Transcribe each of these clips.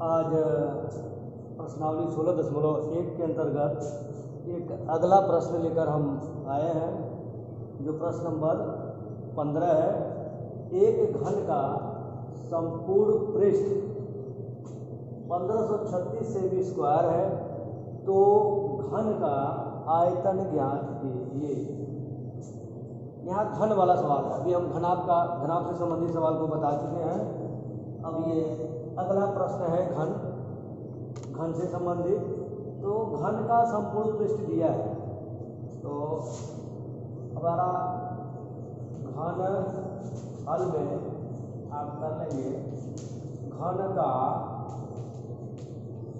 आज प्रश्नावली 16.1 के अंतर्गत एक अगला प्रश्न लेकर हम आए हैं, जो प्रश्न नंबर 15 है। एक घन का संपूर्ण पृष्ठ 1536 सेमी स्क्वायर है, तो घन का आयतन ज्ञात कीजिए। यहाँ घन वाला सवाल है। अभी हम घनाभ से संबंधित सवाल को बता चुके हैं। अब ये अगला प्रश्न है घन से संबंधित। तो घन का संपूर्ण पृष्ठ दिया है, तो हमारा घन हल में आप कर लेंगे घन का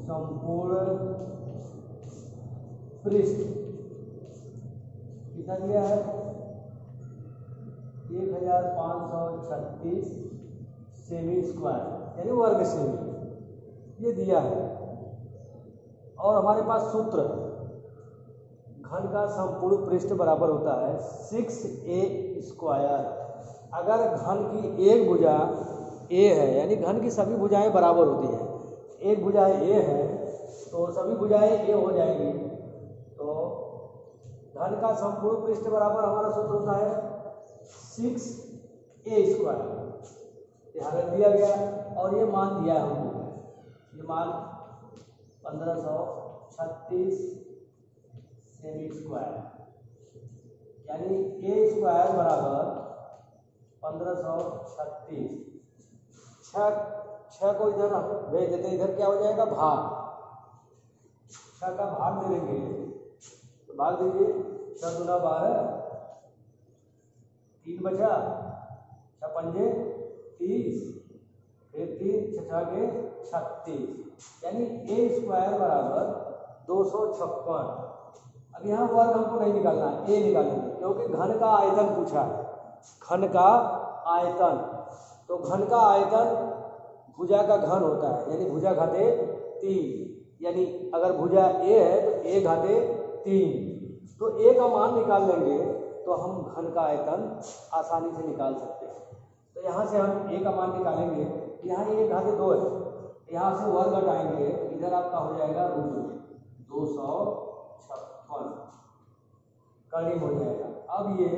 संपूर्ण पृष्ठ कितना दिया है, 1536 सेमी स्क्वायर यानी वर्ग सेमी ये दिया है। और हमारे पास सूत्र घन का संपूर्ण पृष्ठ बराबर होता है 6a स्क्वायर। अगर घन की एक भुजा a है, यानी घन की सभी भुजाएं बराबर होती हैं, एक भुजा a है तो सभी भुजाएं a हो जाएंगी। तो घन का संपूर्ण पृष्ठ बराबर हमारा सूत्र होता है 6a स्क्वायर। यहाँ रख दिया गया और ये मान दिया है हमको, ये मान 1536 सेमी स्क्वायर यानी a स्क्वायर बराबर 1536। छः को इधर भेज देते, इधर क्या हो जाएगा भाग, 6 का भाग दे देंगे तो भाग दीजिए, 6 दूना 12, 3 बचा, 6 पंजे 30, फिर 3 6 के 36 यानी a स्क्वायर बराबर 256। अब यहाँ वर्ग हमको नहीं निकालना है, a निकालेंगे क्योंकि घन का आयतन पूछा है। घन का आयतन, तो घन का आयतन भुजा का घन होता है, यानी भुजा घाते 3, यानी अगर भुजा a है तो a घाते 3, तो a का मान निकाल लेंगे तो हम घन का आयतन आसानी से निकाल सकते हैं। तो यहाँ से हम a का मान निकालेंगे, यहाँ a घाते 2 है, यहाँ से वर्ग हटाएंगे, इधर आपका हो जाएगा रूट 256 करीब हो जाएगा। अब ये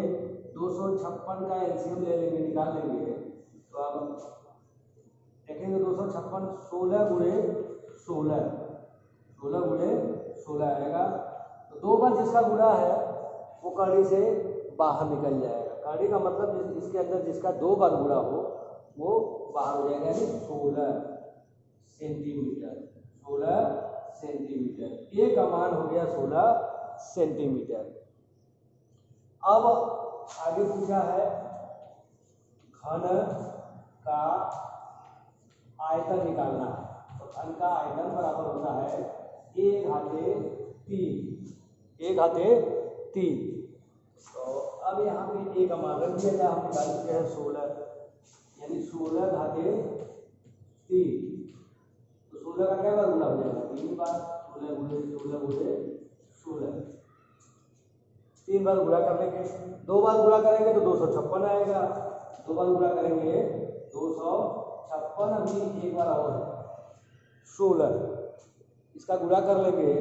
256 का एलसीएम ले लेंगे, निकाल लेंगे, तो अब देखेंगे 256 16 गुणे 16 आएगा। तो 2 बार जिसका गुणा है वो कड़ी से बाहर निकल जाएगा। कड़ी का मतलब इसके अंदर जिसका 2 बार गुणा हो वो बाहर हो जाएगा, यानी 16 सेंटीमीटर। 16 सेंटीमीटर, ए का मान हो गया 16 सेंटीमीटर। अब आगे पूछा है घन का आयतन निकालना है। तो घन का आयतन बराबर होता है a घाते 3। तो अब यहाँ पे a का मान रख दिया जाए, हम निकाल चुके हैं 16 यानी 16 घाते 3। तो 16 का क्या बार गुणा हो जाएगा, 3 बार, 16 गुणे 3 बार गुणा करने के, 2 बार गुणा करेंगे तो 256 आएगा, 2 बार गुणा करेंगे 256, अभी एक बार और 16 इसका गुणा कर लेंगे।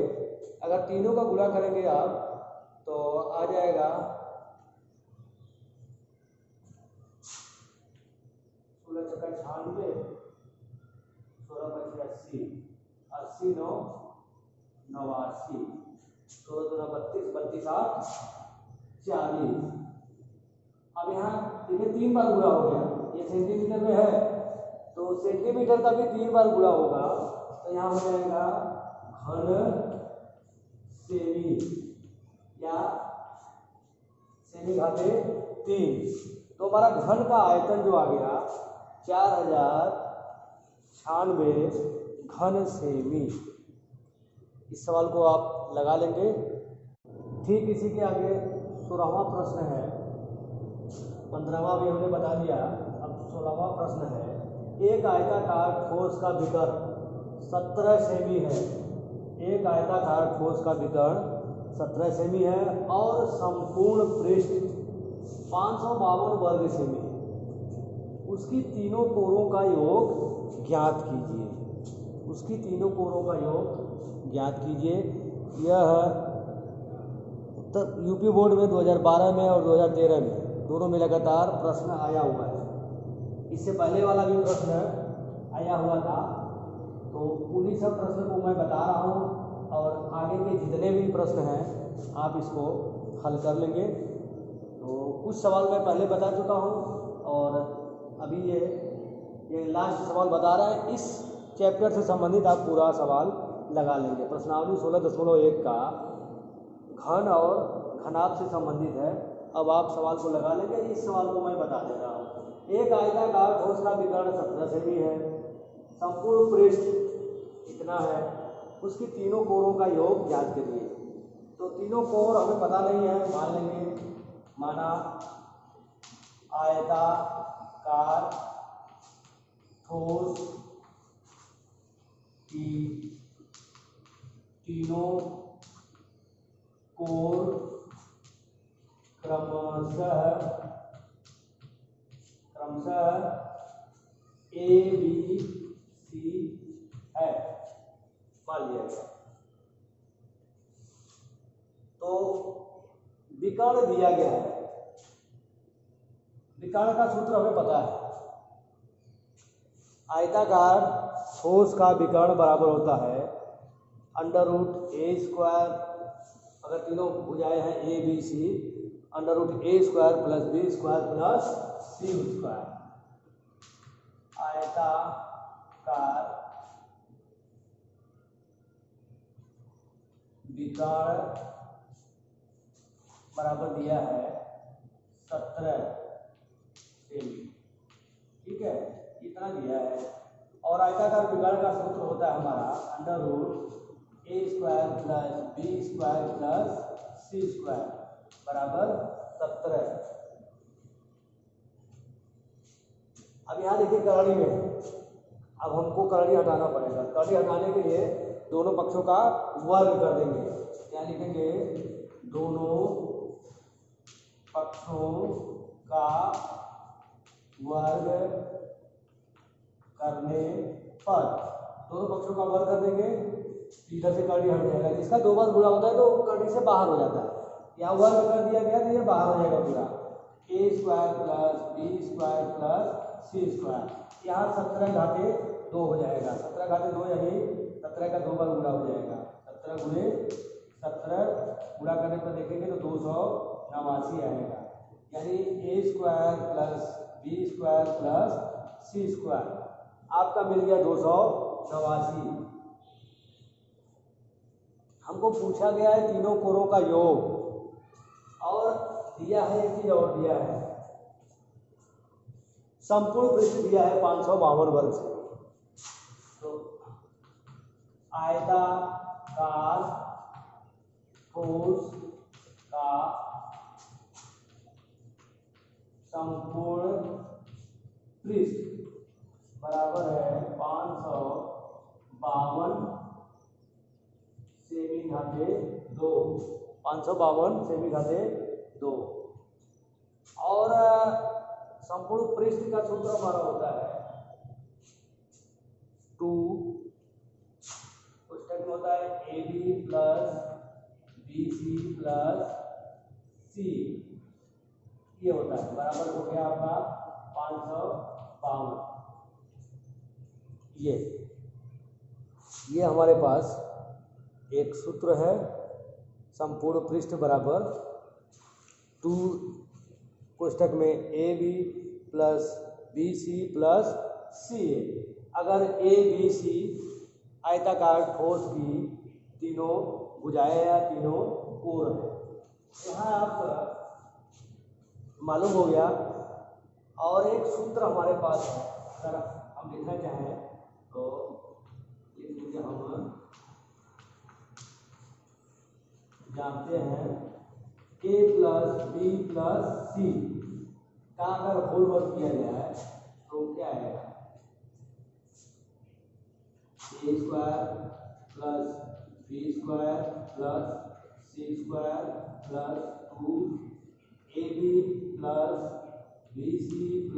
अगर तीनों का गुणा करेंगे आप तो आ जाएगा 16 छक्का 96, 16 पच्चीस 80, 80 9 89, 16 दूना 32, 32 8 40। अब यहाँ देखिए 3 बार गुणा हो गया, ये सेंटीमीटर में है तो सेंटीमीटर का भी 3 बार गुणा होगा, तो यहाँ हो जाएगा घन सेमी या सेमी घाते 3। तो हमारा घन का आयतन जो आ गया 4096 घन सेमी। इस सवाल को आप लगा लेंगे। ठीक इसी के आगे 16वां प्रश्न है। 15वां भी हमने बता दिया, अब 16वां प्रश्न है। एक आयताकार ठोस का विकर्ण 17 सेमी है। एक आयताकार ठोस का विकर्ण 17 सेमी है और संपूर्ण पृष्ठ 552 वर्ग सेमी है। उसकी तीनों कोरों का योग ज्ञात कीजिए। उसकी तीनों कोरों का योग ज्ञात कीजिए। यह उत्तर यूपी बोर्ड में 2012 में और 2013 में दोनों में लगातार प्रश्न आया हुआ है। इससे पहले वाला भी प्रश्न आया हुआ था, तो उन्हीं सब प्रश्न को मैं बता रहा हूँ और आगे के जितने भी प्रश्न हैं आप इसको हल कर लेंगे। तो कुछ सवाल मैं पहले बता चुका हूँ और अभी ये लास्ट सवाल बता रहा है। इस चैप्टर से संबंधित आप पूरा सवाल लगा लेंगे। प्रश्नावली 16.1 का घन और घनाभ से संबंधित है। अब आप सवाल को लगा लेंगे। इस सवाल को मैं बता दे रहा हूँ। एक आयताकार ठोस का विकर्ण 17 सेमी है, संपूर्ण पृष्ठ इतना है, उसकी तीनों कोरों का योग ज्ञात करिए। तो तीनों कोर हमें पता नहीं है, मान लेंगे। माना आयताकार ठोस की तीनों कोर क्रमशः ए बी सी है, मान लिया गया। तो विकर्ण दिया गया है। विकर्ण का सूत्र हमें पता है। आयताकार ठोस का विकर्ण बराबर होता है √a², अगर तीनों भुजाएं हैं A B C, √a² + b² + c²। आयताकार विकर्ण बराबर दिया है 17 सेमी, ठीक है, इतना दिया है। और आयताकार विकर्ण का सूत्र होता है हमारा √a² + b² + c² बराबर 17। अब यहाँ देखिए करणी में, अब हमको करणी हटाना पड़ेगा। करणी हटाने के लिए दोनों पक्षों का वर्ग कर देंगे। क्या लिखेंगे? दोनों पक्षों का वर्ग करने पर, दोनों पक्षों का वर्ग कर देंगे, इधर से करणी हट जाएगा। जिसका 2 बार गुणा होता है तो करणी से बाहर हो जाता है। यहाँ वर्ग कर दिया गया तो ये बाहर हो जाएगा पूरा, a² + b² + c²। यहाँ 17 घाते 2 हो जाएगा। 17 घाते 2 यानी 17 का 2 बार गुणा हो जाएगा। 17 × 17 गुणा करने पर देखेंगे तो 289 आएगा। यानी a² + b² + c² आपका मिल गया 289। हमको पूछा गया है तीनों कोरों का योग और दिया है एक चीज और दिया है, संपूर्ण पृष्ठ दिया है 552 वर्ग से। तो आयताकार ठोस का संपूर्ण पृष्ठ बराबर है 552 सेमी घाते 2, 552 सेमी घाते 2। और संपूर्ण पृष्ठ का सूत्र हमारा होता है 2 कोष्टक में होता है AB + BC + C, ये होता है, बराबर हो गया आपका 552। ये हमारे पास एक सूत्र है, संपूर्ण पृष्ठ बराबर 2 कोष्टक में AB + BC + CA। अगर ABC आयताकार ठोस की तीनों भुजाएं या तीनों कोर है, यहाँ आप मालूम हो गया। और एक सूत्र हमारे पास है, अगर हम लिखना चाहें तो लिख लीजिए। हम जानते हैं a + b + c का अगर होल वर्ग किया जाए तो क्या आएगा? a² + b² + c² + 2ab + bc +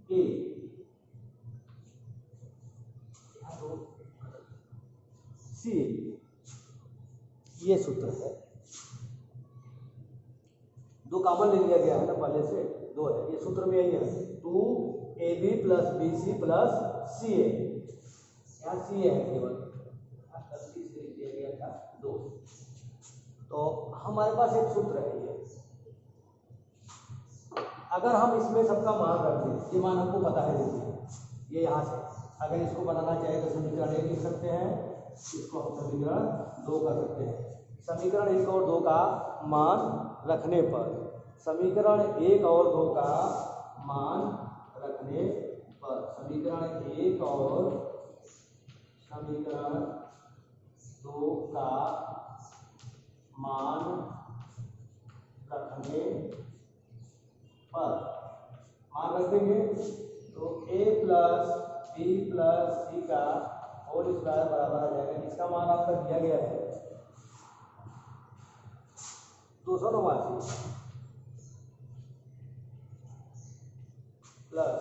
ca। सी, ये सूत्र है। दो कॉमन ले लिया गया है ना पहले से, दो है, ये सूत्र में यही है 2ab plus bc plus ca, यहाँ ca है केवल, गलती से लिख दिया गया था 2। तो हमारे पास एक सूत्र है ये, अगर हम इसमें सबका मान रख दें, ये मान हमको पता है, देखिए ये यहाँ से अगर इसको बनाना चाहे तो समीकरण 1 लिख सकते हैं, इसको हम समीकरण 2 कर सकते हैं। समीकरण 1 और 2 का मान रखने पर, समीकरण 1 और 2 का मान रखने पर, समीकरण 1 और समीकरण 2 का मान रखने पर, मान रख देंगे तो a plus b plus c का होल स्क्वायर बराबर आ जाएगा, जिसका मान आपका दिया गया है 289 प्लस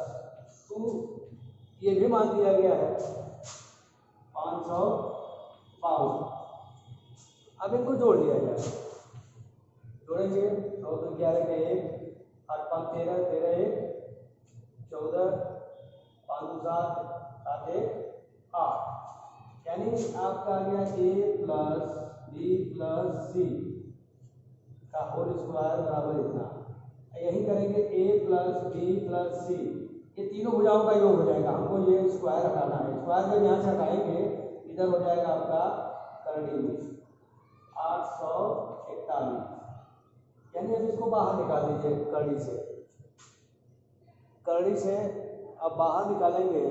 2, ये भी मान दिया गया है 552। अब इनको जोड़ लिया जाए, जोड़ेंगे तो 11 के 1, 8 5 13, 13 1 14, 5 2 7, 7 1 8, यानी आपका आ गया a plus b plus c का होल स्क्वायर बराबर इतना। यही करेंगे a plus b plus c, ये तीनों भुजाओं का योग हो जाएगा, हमको ये स्क्वायर हटाना है। स्क्वायर जब यहाँ से हटाएंगे इधर हो जाएगा आपका करड़ी में 841, यानी अब इसको बाहर निकाल दीजिए करड़ी से, करड़ी से अब बाहर निकालेंगे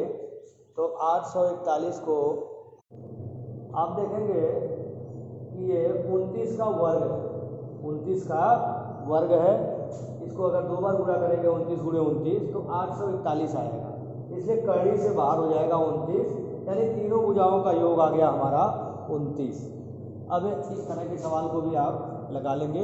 तो 841 को आप देखेंगे कि ये 29 का वर्ग है, 29 का वर्ग है। इसको अगर 2 बार गुणा करेंगे 29 गुणे 29 तो 841 आएगा, इसलिए करड़ी से बाहर हो जाएगा 29, यानी तीनों भुजाओं का योग आ गया हमारा 29। अब इस तरह के सवाल को भी आप लगा लेंगे।